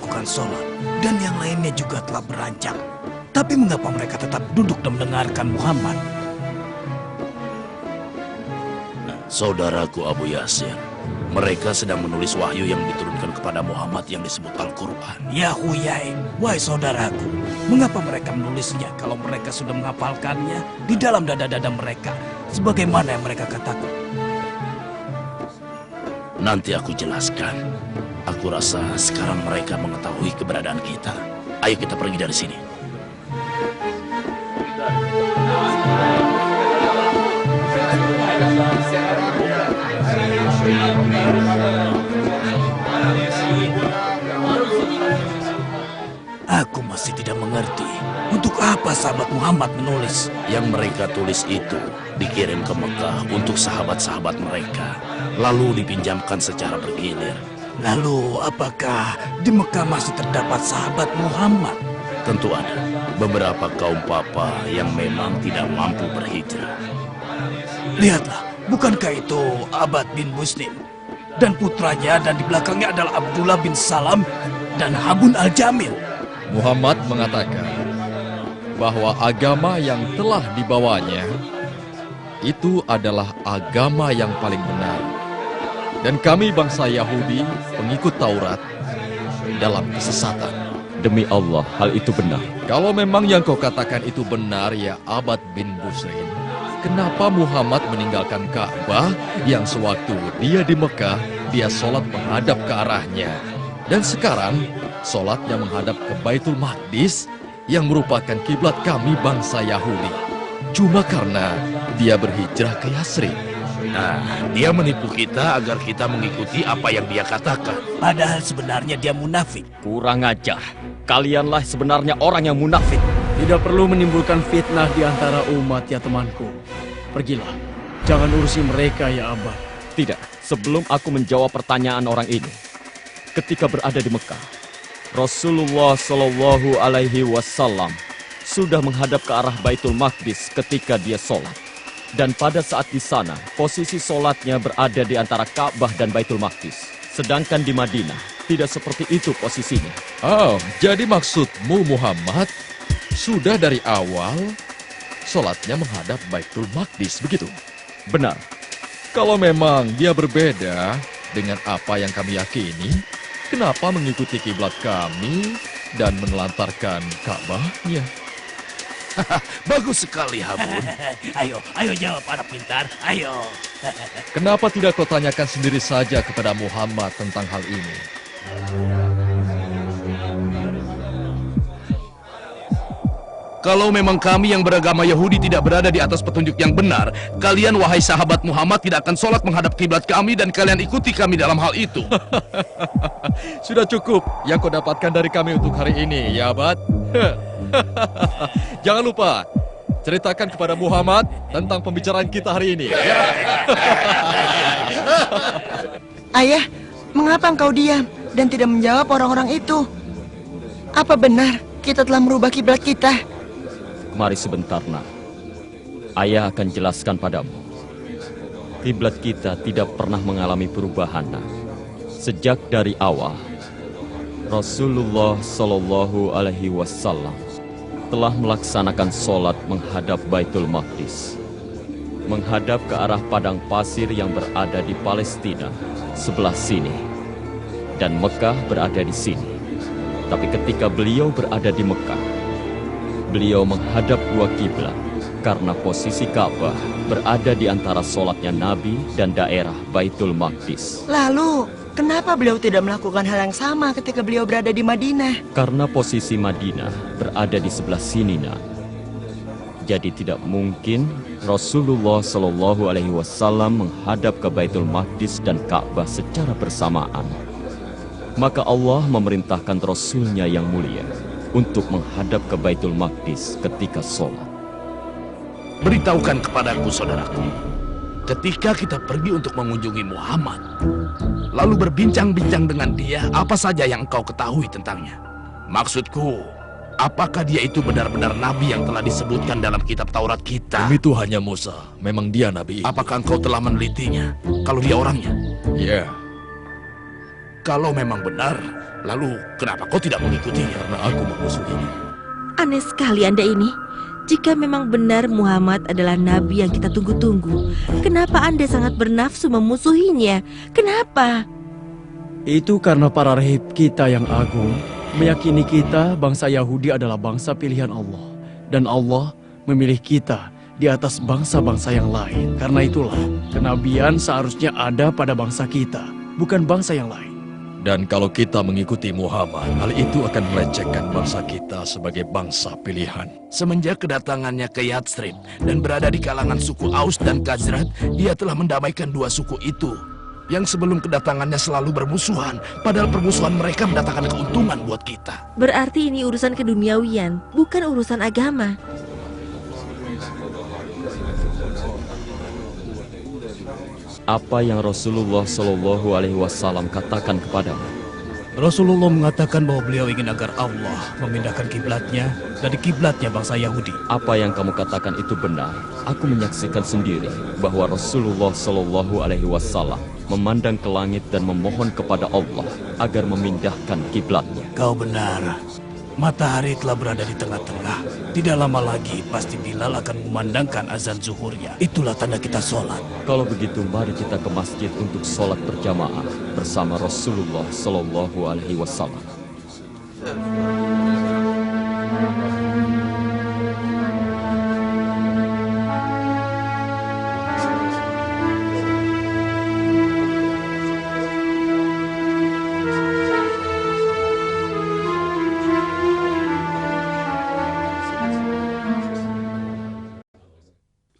melakukan sholat, dan yang lainnya juga telah beranjak. Tapi mengapa mereka tetap duduk dan mendengarkan Muhammad? Saudaraku Abu Yasir, mereka sedang menulis wahyu yang diturunkan kepada Muhammad yang disebut Al-Quran. Ya Huyai, wahai saudaraku, mengapa mereka menulisnya kalau mereka sudah menghafalkannya di dalam dada-dada mereka, sebagaimana yang mereka katakan? Nanti aku jelaskan. Aku rasa sekarang mereka mengetahui keberadaan kita. Ayo kita pergi dari sini. Aku masih tidak mengerti untuk apa sahabat Muhammad menulis. Yang mereka tulis itu dikirim ke Mekah untuk sahabat-sahabat mereka, lalu dipinjamkan secara bergilir. Lalu apakah di Mekah masih terdapat sahabat Muhammad? Tentu ada beberapa kaum papa yang memang tidak mampu berhijrah. Lihatlah, bukankah itu Abad bin Muslim? Dan putranya dan di belakangnya adalah Abdullah bin Salam dan Habun al-Jamil. Muhammad mengatakan bahwa agama yang telah dibawanya itu adalah agama yang paling benar. Dan kami bangsa Yahudi, pengikut Taurat, dalam kesesatan. Demi Allah, hal itu benar. Kalau memang yang kau katakan itu benar, ya Abad bin Busrin, kenapa Muhammad meninggalkan Ka'bah yang sewaktu dia di Mekah, dia sholat menghadap ke arahnya. Dan sekarang, sholatnya menghadap ke Baitul Maqdis yang merupakan kiblat kami bangsa Yahudi. Cuma karena dia berhijrah ke Yasrib. Nah, dia menipu kita agar kita mengikuti apa yang dia katakan. Padahal sebenarnya dia munafik. Kurang ajar. Kalianlah sebenarnya orang yang munafik. Tidak perlu menimbulkan fitnah di antara umat ya temanku. Pergilah. Jangan urusi mereka ya Abad. Tidak, sebelum aku menjawab pertanyaan orang ini. Ketika berada di Mekah, Rasulullah Shallallahu Alaihi Wasallam sudah menghadap ke arah Baitul Maqdis ketika dia sholat. Dan pada saat di sana, posisi sholatnya berada di antara Ka'bah dan Baitul Maqdis. Sedangkan di Madinah, tidak seperti itu posisinya. Oh, jadi maksudmu Muhammad sudah dari awal sholatnya menghadap Baitul Maqdis, begitu? Benar. Kalau memang dia berbeda dengan apa yang kami yakini, kenapa mengikuti kiblat kami dan menelantarkan Ka'bahnya? Bagus sekali, Habun. Ayo jawab anak pintar, ayo. Kenapa tidak kau tanyakan sendiri saja kepada Muhammad tentang hal ini? Kalau memang kami yang beragama Yahudi tidak berada di atas petunjuk yang benar, kalian wahai sahabat Muhammad tidak akan sholat menghadap kiblat kami dan kalian ikuti kami dalam hal itu. Sudah cukup yang kau dapatkan dari kami untuk hari ini, ya Abad. Jangan lupa, ceritakan kepada Muhammad tentang pembicaraan kita hari ini. Ayah, mengapa engkau diam dan tidak menjawab orang-orang itu? Apa benar kita telah merubah kiblat kita? Mari sebentar, nak. Ayah akan jelaskan padamu. Kiblat kita tidak pernah mengalami perubahan, nak. Sejak dari awal, Rasulullah Shallallahu Alaihi Wasallam telah melaksanakan sholat menghadap Baitul Maqdis, menghadap ke arah padang pasir yang berada di Palestina sebelah sini, dan Mekah berada di sini. Tapi ketika beliau berada di Mekah, beliau menghadap dua kiblat karena posisi Ka'bah berada di antara sholatnya Nabi dan daerah Baitul Maqdis. Lalu, kenapa beliau tidak melakukan hal yang sama ketika beliau berada di Madinah? Karena posisi Madinah berada di sebelah sini, nak. Jadi tidak mungkin Rasulullah Shallallahu Alaihi Wasallam menghadap ke Baitul Maqdis dan Ka'bah secara bersamaan. Maka Allah memerintahkan Rasulnya yang mulia untuk menghadap ke Baitul Maqdis ketika sholat. Beritahukan kepadaku, saudaraku. Ketika kita pergi untuk mengunjungi Muhammad, lalu berbincang-bincang dengan dia, apa saja yang engkau ketahui tentangnya? Maksudku, apakah dia itu benar-benar nabi yang telah disebutkan dalam kitab Taurat kita? Demi Tuhannya Musa, memang dia nabi. Apakah engkau telah menelitinya, kalau dia orangnya? Ya. Kalau memang benar, lalu kenapa kau tidak mengikutinya? Karena aku memusuhinya. Aneh sekali Anda ini. Jika memang benar Muhammad adalah nabi yang kita tunggu-tunggu, kenapa Anda sangat bernafsu memusuhinya? Kenapa? Itu karena para rahib kita yang agung meyakini kita bangsa Yahudi adalah bangsa pilihan Allah. Dan Allah memilih kita di atas bangsa-bangsa yang lain. Karena itulah kenabian seharusnya ada pada bangsa kita, bukan bangsa yang lain. Dan kalau kita mengikuti Muhammad, hal itu akan melecehkan bangsa kita sebagai bangsa pilihan. Semenjak kedatangannya ke Yathrib dan berada di kalangan suku Aus dan Khazraj, dia telah mendamaikan dua suku itu. Yang sebelum kedatangannya selalu bermusuhan, padahal permusuhan mereka mendatangkan keuntungan buat kita. Berarti ini urusan keduniawian, bukan urusan agama. Apa yang Rasulullah Shallallahu Alaihi Wasallam katakan kepadamu? Rasulullah mengatakan bahwa beliau ingin agar Allah memindahkan kiblatnya dari kiblatnya bangsa Yahudi. Apa yang kamu katakan itu benar. Aku menyaksikan sendiri bahwa Rasulullah Shallallahu Alaihi Wasallam memandang ke langit dan memohon kepada Allah agar memindahkan kiblatnya. Kau benar. Matahari telah berada di tengah-tengah. Tidak lama lagi pasti Bilal akan memandangkan azan zuhurnya. Itulah tanda kita sholat. Kalau begitu mari kita ke masjid untuk sholat berjamaah bersama Rasulullah Shallallahu Alaihi Wasallam.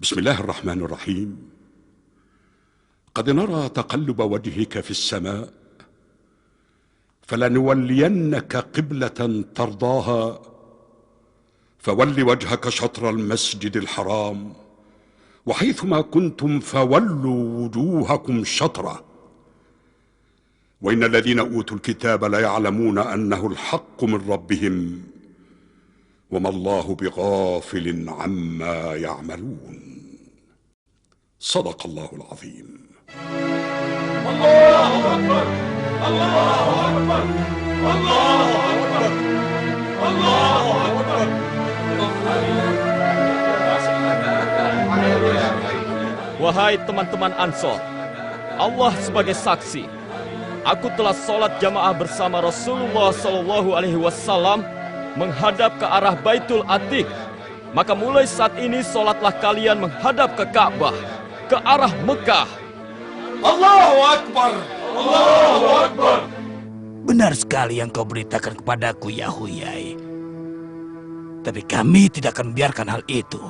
بسم الله الرحمن الرحيم. قد نرى تقلب وجهك في السماء فلنولينك قبلة ترضاها فول وجهك شطر المسجد الحرام وحيثما كنتم فولوا وجوهكم شطره وإن الذين أوتوا الكتاب ليعلمون أنه الحق من ربهم وما الله بغافل عما يعملون. صدق الله العظيم. الله أكبر الله أكبر الله أكبر الله أكبر. Wahai teman-teman Ansor, Allah sebagai saksi, aku telah sholat jamaah bersama Rasulullah Shallallahu Alaihi Wasallam menghadap ke arah Baitul Atiq. Maka mulai saat ini sholatlah kalian menghadap ke Ka'bah, ke arah Mekah. Allahu Akbar Allahu Akbar. Benar sekali yang kau beritakan kepadaku, ya Huyai. Tapi kami tidak akan membiarkan hal itu.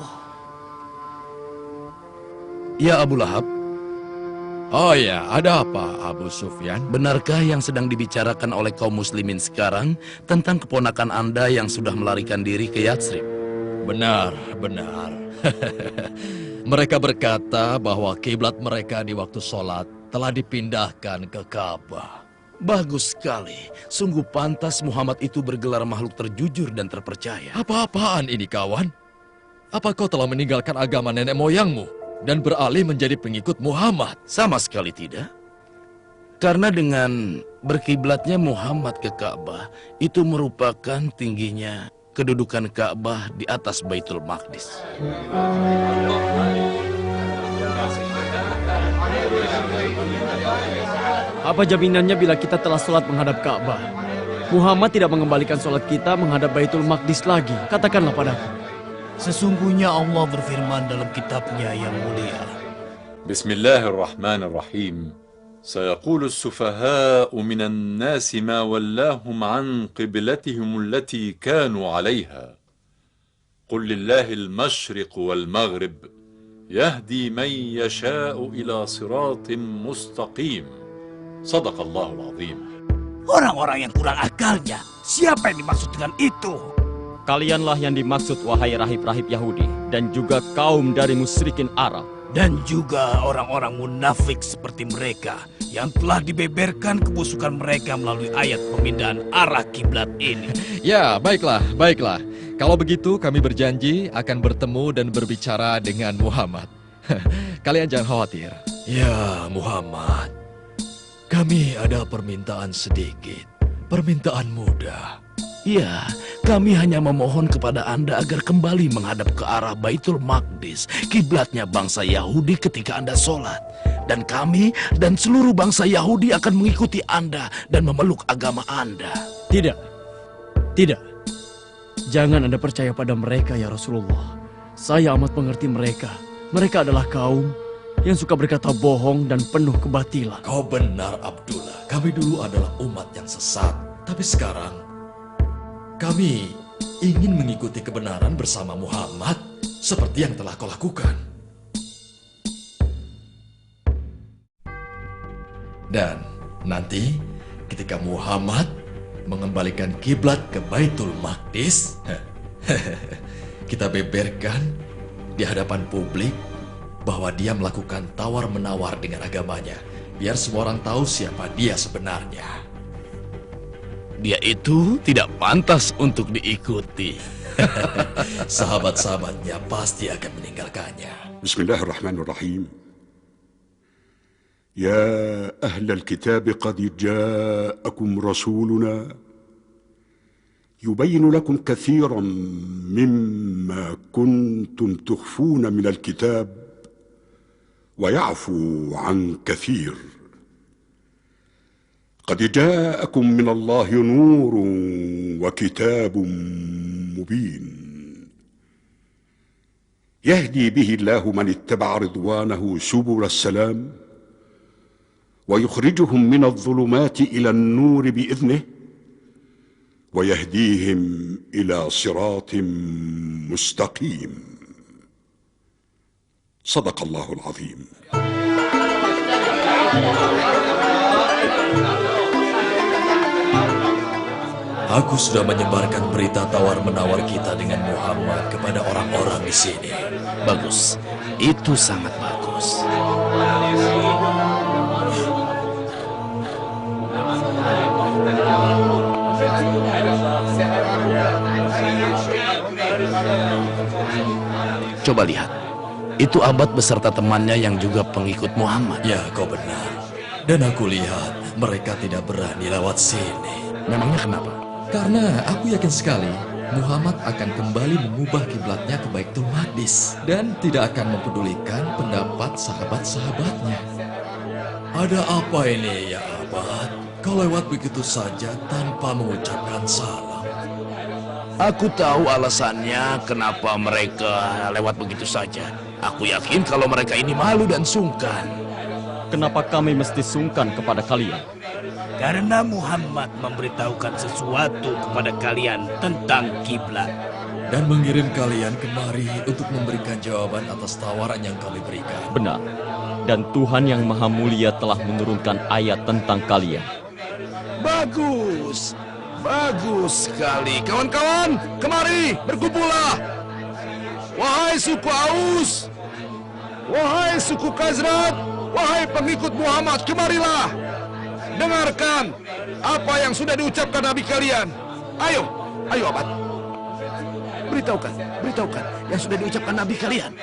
Ya Abu Lahab, Oh ya, ada apa Abu Sufyan? benarkah yang sedang dibicarakan oleh kaum muslimin sekarang tentang keponakan Anda yang sudah melarikan diri ke Yathrib? Benar, benar. Mereka berkata bahwa kiblat mereka di waktu sholat telah dipindahkan ke Ka'bah. Bagus sekali. Sungguh pantas Muhammad itu bergelar makhluk terjujur dan terpercaya. Apa-apaan ini kawan? Apa kau telah meninggalkan agama nenek moyangmu dan beralih menjadi pengikut Muhammad? Sama sekali tidak. Karena dengan berkiblatnya Muhammad ke Ka'bah, itu merupakan tingginya kedudukan Ka'bah di atas Baitul Maqdis. Apa jaminannya bila kita telah sholat menghadap Ka'bah? Muhammad tidak mengembalikan sholat kita menghadap Baitul Maqdis lagi. Katakanlah padaku. Sesungguhnya Allah berfirman dalam kitabnya yang mulia. بسم الله الرحمن الرحيم سيقول السفهاء من الناس ما ولاهم عن قبلتهم التي كانوا عليها قل لله المشرق والمغرب يهدي من يشاء إلى صراط مستقيم صدق الله العظيم. Orang-orang yang kurang akalnya, siapa yang dimaksud dengan itu? Kalianlah yang dimaksud, wahai rahib-rahib Yahudi, dan juga kaum dari musyrikin Arab. Dan juga orang-orang munafik seperti mereka yang telah dibeberkan kebusukan mereka melalui ayat pemindahan arah kiblat ini. Ya, baiklah, baiklah. Kalau begitu kami berjanji akan bertemu dan berbicara dengan Muhammad. Kalian jangan khawatir. Ya Muhammad, Kami ada permintaan sedikit. Permintaan mudah. Ya, kami hanya memohon kepada Anda agar kembali menghadap ke arah Baitul Maqdis, kiblatnya bangsa Yahudi ketika Anda sholat. Dan kami dan seluruh bangsa Yahudi akan mengikuti Anda dan memeluk agama Anda. Tidak. Tidak. Jangan Anda percaya pada mereka ya Rasulullah. Saya amat mengerti mereka. Mereka adalah kaum yang suka berkata bohong dan penuh kebatilan. Kau benar, Abdullah. Kami dulu adalah umat yang sesat. Tapi sekarang, kami ingin mengikuti kebenaran bersama Muhammad seperti yang telah kau lakukan. Dan nanti ketika Muhammad mengembalikan kiblat ke Baitul Maqdis, kita beberkan di hadapan publik bahwa dia melakukan tawar-menawar dengan agamanya, biar semua orang tahu siapa dia sebenarnya. Dia itu tidak pantas untuk diikuti. Sahabat-sahabatnya pasti akan meninggalkannya. Bismillahirrahmanirrahim. Ya ahlal kitab qad ja'akum rasuluna yubayyin lakum kathiran mimma kuntum tukhfuna minal kitab wa ya'fu an kathir. قد جاءكم من الله نور وكتاب مبين يهدي به الله من اتبع رضوانه سبل السلام ويخرجهم من الظلمات إلى النور بإذنه ويهديهم إلى صراط مستقيم صدق الله العظيم. Aku sudah menyebarkan berita tawar-menawar kita dengan Muhammad kepada orang-orang di sini. Bagus, itu sangat bagus. Coba lihat, itu Abad beserta temannya yang juga pengikut Muhammad. Ya, kau benar. Dan aku lihat mereka tidak berani lewat sini. Memangnya kenapa? Karena aku yakin sekali Muhammad akan kembali mengubah kiblatnya ke Baitul Maqdis dan tidak akan mempedulikan pendapat sahabat-sahabatnya. Ada apa ini ya Abad? Kau lewat begitu saja tanpa mengucapkan salam. Aku tahu alasannya kenapa mereka lewat begitu saja. Aku yakin kalau mereka ini malu dan sungkan. Kenapa kami mesti sungkan kepada kalian? Karena Muhammad memberitahukan sesuatu kepada kalian tentang kiblat. Dan mengirim kalian kemari untuk memberikan jawaban atas tawaran yang kami berikan. Benar. Dan Tuhan yang Maha Mulia telah menurunkan ayat tentang kalian. Bagus. Bagus sekali. Kawan-kawan, kemari, berkumpullah. Wahai suku Aus, wahai suku Khazraj, wahai pengikut Muhammad, kemarilah. Dengarkan apa yang sudah diucapkan Nabi kalian. Ayo, ayo Abad. Beritahukan yang sudah diucapkan Nabi kalian.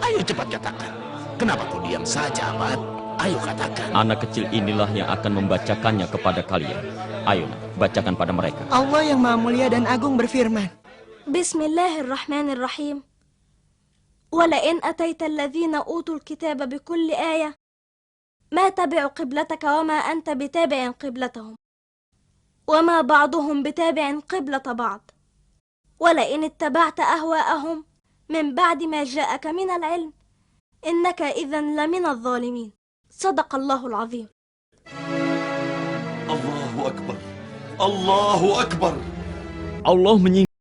Ayo cepat katakan. Kenapa kau diam saja, Abad? Ayo katakan. Anak kecil inilah yang akan membacakannya kepada kalian. Ayo, bacakan pada mereka. Allah yang Maha Mulia dan Agung berfirman. Bismillahirrahmanirrahim. ولئن أتيت الذين أوتوا الكتاب بكل آية ما تبعوا قبلتك وما أنت بتابع قبلتهم وما بعضهم بتابع قبلة بعض ولئن اتبعت أهواءهم من بعد ما جاءك من العلم إنك إذن لمن الظالمين صدق الله العظيم. الله أكبر. الله أكبر. Allah menyinggung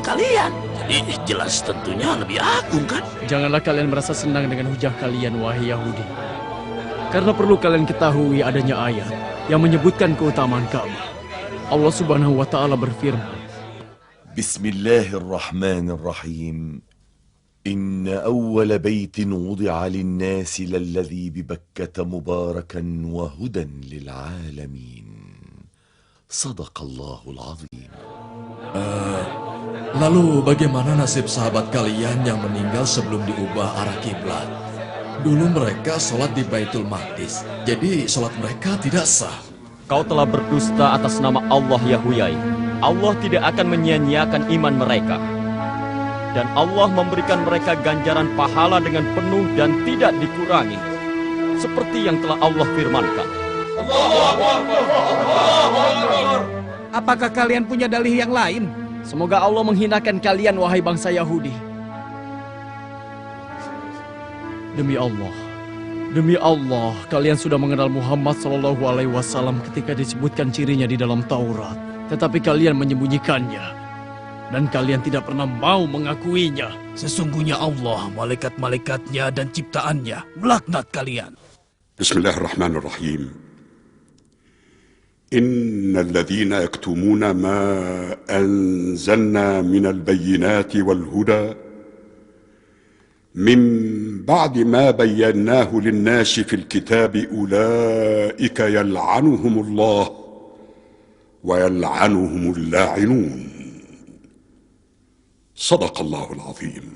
kalian. Jadi jelas tentunya lebih agung kan? Janganlah kalian merasa senang dengan hujah kalian, wahai Yahudi. Karena perlu kalian ketahui adanya ayat yang menyebutkan keutamaan Ka'bah. Allah Subhanahu wa Ta'ala berfirman, Bismillahirrahmanirrahim. Inna awwala baitin wudi'a lin-nasi lalladhi bibakkata mubarakan wa hudan lil'alamin. Sadaqallahul azim. Lalu bagaimana nasib sahabat kalian yang meninggal sebelum diubah arah kiblat? Dulu mereka sholat di Baitul Maqdis, jadi sholat mereka tidak sah. Kau telah berdusta atas nama Allah ya Huyai. Allah tidak akan menyia-nyiakan iman mereka. Dan Allah memberikan mereka ganjaran pahala dengan penuh dan tidak dikurangi. Seperti yang telah Allah firmankan. Apakah kalian punya dalih yang lain? semoga Allah menghinakan kalian, wahai bangsa Yahudi. Demi Allah, kalian sudah mengenal Muhammad SAW ketika disebutkan cirinya di dalam Taurat. Tetapi kalian menyembunyikannya, dan kalian tidak pernah mau mengakuinya. Sesungguhnya Allah, malaikat-malaikatnya dan ciptaannya melaknat kalian. Bismillahirrahmanirrahim. Innal ladzina yaktumuna ma anzalna minal bayyinati wal huda min ba'di ma bayyanahu lin-nasi fil kitabi ulaika yal'anuhumullah wa yal'anuhumul la'inun. Sadaqallahul azim.